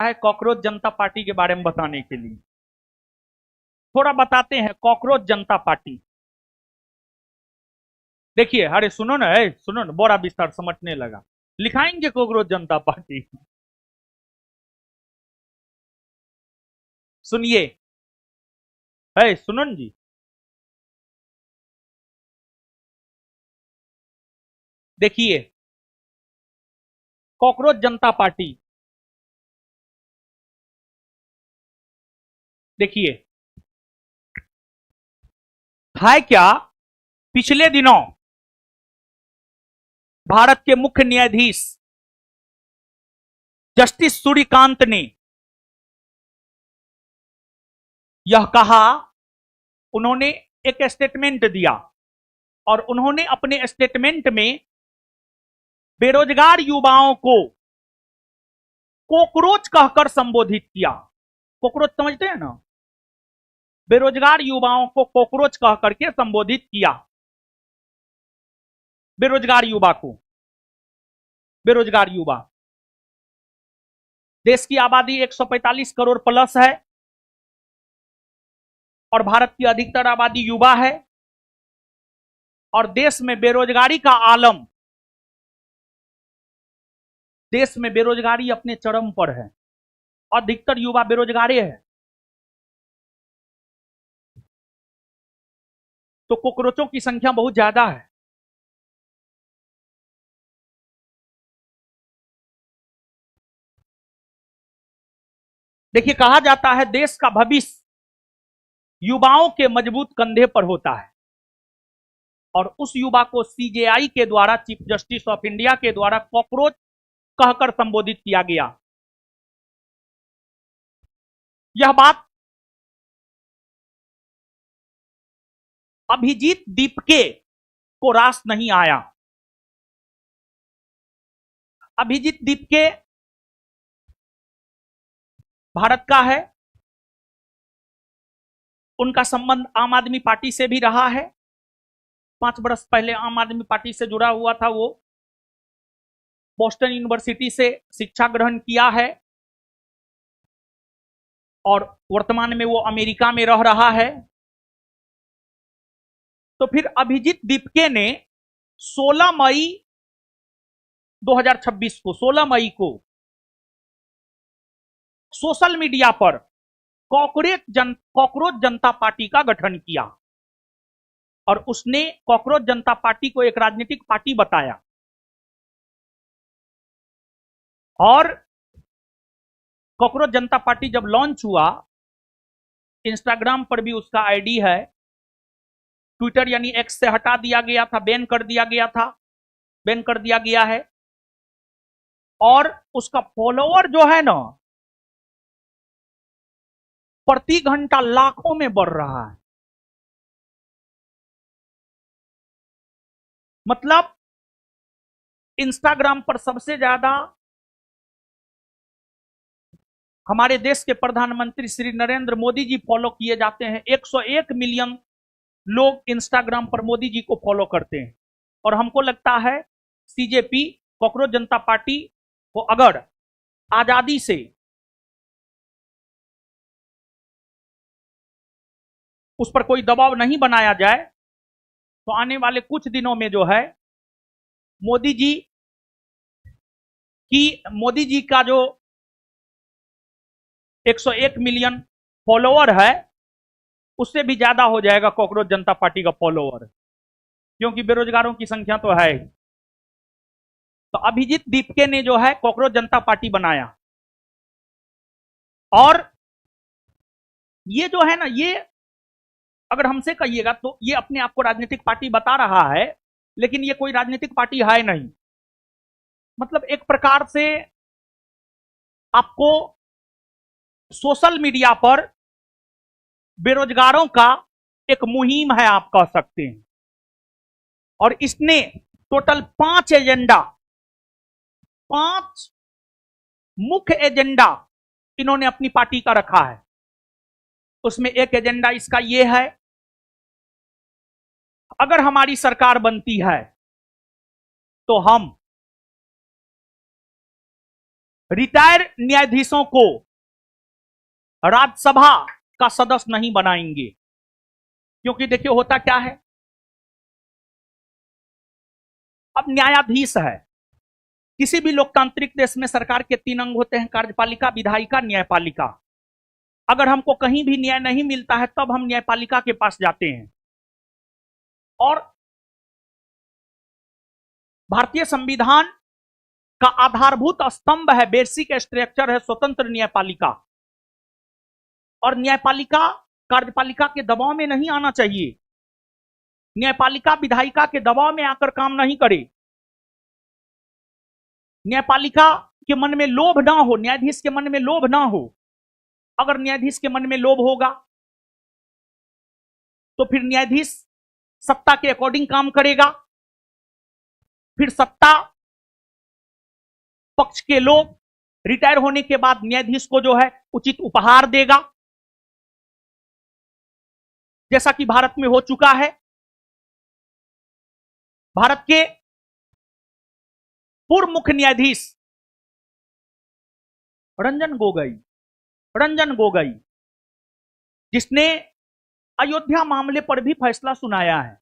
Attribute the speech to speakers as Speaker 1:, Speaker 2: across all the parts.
Speaker 1: है कॉकरोच जनता पार्टी के बारे में बताने के लिए। थोड़ा बताते हैं कॉकरोच जनता पार्टी। देखिए, अरे सुनो ना, सुनो ना, बड़ा विस्तार समझने लगा। लिखाएंगे कॉकरोच जनता पार्टी। सुनिए, है सुनो न जी। देखिए, कॉकरोच जनता पार्टी, देखिए है क्या, पिछले दिनों भारत के मुख्य न्यायाधीश जस्टिस सूर्यकांत ने यह कहा, उन्होंने एक स्टेटमेंट दिया और उन्होंने अपने स्टेटमेंट में बेरोजगार युवाओं को कॉकरोच कहकर संबोधित किया। कॉकरोच समझते हैं ना? बेरोजगार युवाओं को कॉकरोच कह करके संबोधित किया। बेरोजगार युवा को, बेरोजगार युवा। देश की आबादी 145 करोड़ प्लस है और भारत की अधिकतर आबादी युवा है और देश में बेरोजगारी का आलम, देश में बेरोजगारी अपने चरम पर है। अधिकतर युवा बेरोजगार है। तो कॉकरोचों की संख्या बहुत ज्यादा है। देखिए, कहा जाता है देश का भविष्य युवाओं के मजबूत कंधे पर होता है और उस युवा को सीजेआई के द्वारा, चीफ जस्टिस ऑफ इंडिया के द्वारा कॉकरोच कहकर संबोधित किया गया। यह बात अभिजीत दीपके को रास नहीं आया। अभिजीत दीपके भारत का है, उनका संबंध आम आदमी पार्टी से भी रहा है। 5 वर्ष पहले आम आदमी पार्टी से जुड़ा हुआ था। वो बोस्टन यूनिवर्सिटी से शिक्षा ग्रहण किया है और वर्तमान में वो अमेरिका में रह रहा है। तो फिर अभिजीत दीपके ने 16 मई 2026 को, 16 मई को सोशल मीडिया पर कॉकरोच जनता पार्टी का गठन किया और उसने कॉकरोच जनता पार्टी को एक राजनीतिक पार्टी बताया। और कॉकरोच जनता पार्टी जब लॉन्च हुआ, इंस्टाग्राम पर भी उसका आईडी है, ट्विटर यानी एक्स से हटा दिया गया था, बैन कर दिया गया था, बैन कर दिया गया है। और उसका फॉलोअर जो है ना, प्रति घंटा लाखों में बढ़ रहा है। मतलब इंस्टाग्राम पर सबसे ज्यादा हमारे देश के प्रधानमंत्री श्री नरेंद्र मोदी जी फॉलो किए जाते हैं। 101 मिलियन लोग इंस्टाग्राम पर मोदी जी को फॉलो करते हैं। और हमको लगता है सीजेपी, कॉकरोच जनता पार्टी को अगर आजादी से उस पर कोई दबाव नहीं बनाया जाए तो आने वाले कुछ दिनों में जो है मोदी जी का जो 101 मिलियन फॉलोअर है उससे भी ज्यादा हो जाएगा कॉकरोच जनता पार्टी का फॉलोअर, क्योंकि बेरोजगारों की संख्या तो है। तो अभिजीत दीपके ने जो है कॉकरोच जनता पार्टी बनाया और ये जो है ना, ये अगर हमसे कहिएगा तो ये अपने आप को राजनीतिक पार्टी बता रहा है, लेकिन ये कोई राजनीतिक पार्टी है नहीं। मतलब एक प्रकार से आपको सोशल मीडिया पर बेरोजगारों का एक मुहिम है, आप कह सकते हैं। और इसने टोटल 5 एजेंडा, 5 मुख्य एजेंडा इन्होंने अपनी पार्टी का रखा है। उसमें एक एजेंडा इसका यह है, अगर हमारी सरकार बनती है तो हम रिटायर न्यायाधीशों को राज्यसभा का सदस्य नहीं बनाएंगे। क्योंकि देखिए होता क्या है, अब न्यायाधीश है, किसी भी लोकतांत्रिक देश में सरकार के 3 अंग होते हैं, कार्यपालिका, विधायिका, न्यायपालिका। अगर हमको कहीं भी न्याय नहीं मिलता है तब हम न्यायपालिका के पास जाते हैं। और भारतीय संविधान का आधारभूत स्तंभ है, बेसिक स्ट्रक्चर है स्वतंत्र न्यायपालिका। और न्यायपालिका कार्यपालिका के दबाव में नहीं आना चाहिए। न्यायपालिका विधायिका के दबाव में आकर काम नहीं करे। न्यायपालिका के मन में लोभ ना हो, न्यायाधीश के मन में लोभ ना हो। अगर न्यायाधीश के मन में लोभ होगा तो फिर न्यायाधीश सत्ता के अकॉर्डिंग काम करेगा। फिर सत्ता पक्ष के लोग रिटायर होने के बाद न्यायाधीश को जो है उचित उपहार देगा, जैसा कि भारत में हो चुका है। भारत के पूर्व मुख्य न्यायाधीश रंजन गोगोई जिसने अयोध्या मामले पर भी फैसला सुनाया है,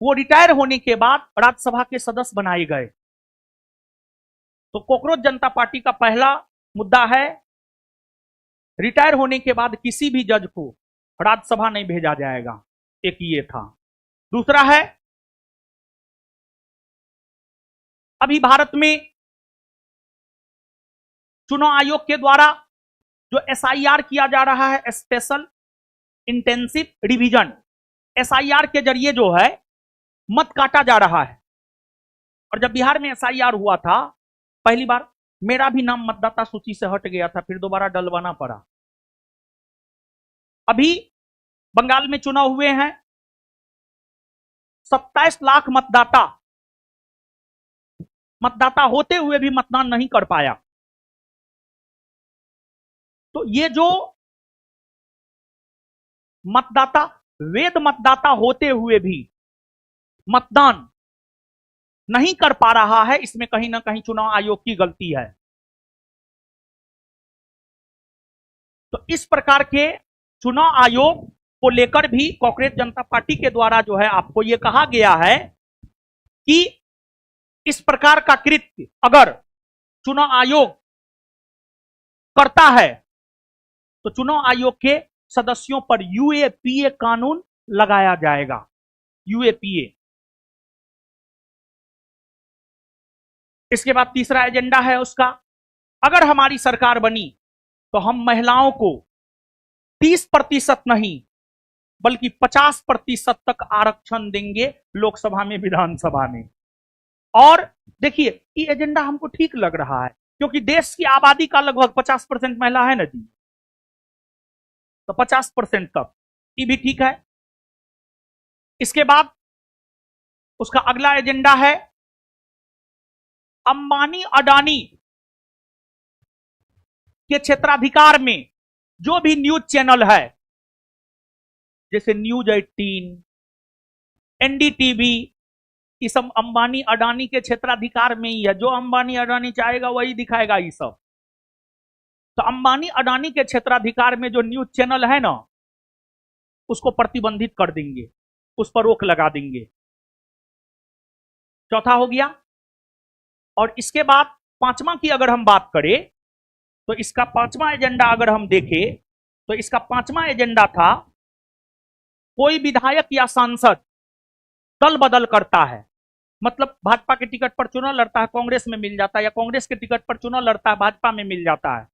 Speaker 1: वो रिटायर होने के बाद राज्यसभा के सदस्य बनाए गए। तो कॉकरोच जनता पार्टी का पहला मुद्दा है, रिटायर होने के बाद किसी भी जज को राज्यसभा नहीं भेजा जाएगा। एक ये था। दूसरा है, अभी भारत में चुनाव आयोग के द्वारा जो एसआईआर किया जा रहा है, स्पेशल इंटेंसिव रिवीजन, एसआईआर के जरिए जो है मत काटा जा रहा है। और जब बिहार में एसआईआर हुआ था पहली बार, मेरा भी नाम मतदाता सूची से हट गया था, फिर दोबारा डलवाना पड़ा। अभी बंगाल में चुनाव हुए हैं, 27 लाख मतदाता होते हुए भी मतदान नहीं कर पाया। तो ये जो मतदाता, वैध मतदाता होते हुए भी मतदान नहीं कर पा रहा है, इसमें कहीं ना कहीं चुनाव आयोग की गलती है। तो इस प्रकार के चुनाव आयोग को लेकर भी कांग्रेस जनता पार्टी के द्वारा जो है आपको यह कहा गया है कि इस प्रकार का कृत्य अगर चुनाव आयोग करता है तो चुनाव आयोग के सदस्यों पर यूएपीए कानून लगाया जाएगा। यूएपीए। इसके बाद तीसरा एजेंडा है उसका, अगर हमारी सरकार बनी तो हम महिलाओं को 30% नहीं बल्कि 50% तक आरक्षण देंगे लोकसभा में, विधानसभा में। और देखिए ये एजेंडा हमको ठीक लग रहा है क्योंकि देश की आबादी का लगभग 50% महिला है ना जी, तो 50% तक ये भी ठीक है। इसके बाद उसका अगला एजेंडा है, अंबानी अडानी के क्षेत्राधिकार में जो भी न्यूज चैनल है, जैसे न्यूज 18, एनडीटीवी, ये सब अंबानी अडानी के क्षेत्राधिकार में ही है। जो अंबानी अडानी चाहेगा वही दिखाएगा ये सब। तो अंबानी अडानी के क्षेत्राधिकार में जो न्यूज चैनल है ना, उसको प्रतिबंधित कर देंगे, उस पर रोक लगा देंगे। चौथा हो गया। और इसके बाद पांचवा की अगर हम बात करें तो इसका पांचवा एजेंडा अगर हम देखें तो इसका पांचवा एजेंडा था, कोई विधायक या सांसद दल बदल करता है, मतलब भाजपा के टिकट पर चुनाव लड़ता है, कांग्रेस में मिल जाता है, या कांग्रेस के टिकट पर चुनाव लड़ता है, भाजपा में मिल जाता है।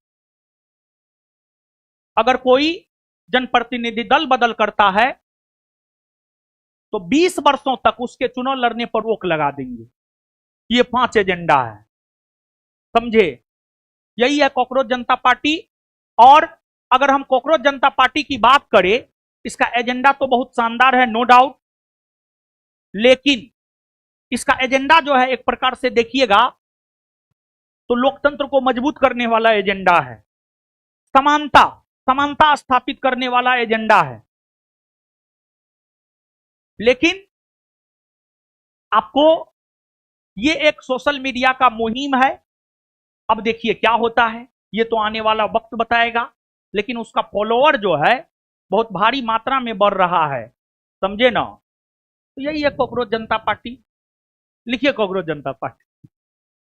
Speaker 1: अगर कोई जनप्रतिनिधि दल बदल करता है तो 20 वर्षों तक उसके चुनाव लड़ने पर रोक लगा देंगे। ये 5 एजेंडा है, समझे। यही है कॉकरोच जनता पार्टी। और अगर हम कॉकरोच जनता पार्टी की बात करें, इसका एजेंडा तो बहुत शानदार है, नो डाउट, लेकिन इसका एजेंडा जो है एक प्रकार से देखिएगा तो लोकतंत्र को मजबूत करने वाला एजेंडा है, समानता स्थापित करने वाला एजेंडा है। लेकिन आपको ये एक सोशल मीडिया का मुहिम है, अब देखिए क्या होता है, ये तो आने वाला वक्त बताएगा, लेकिन उसका फॉलोअर जो है बहुत भारी मात्रा में बढ़ रहा है, समझे ना। तो यही है कॉकरोच जनता पार्टी। लिखिए कॉकरोच जनता पार्टी।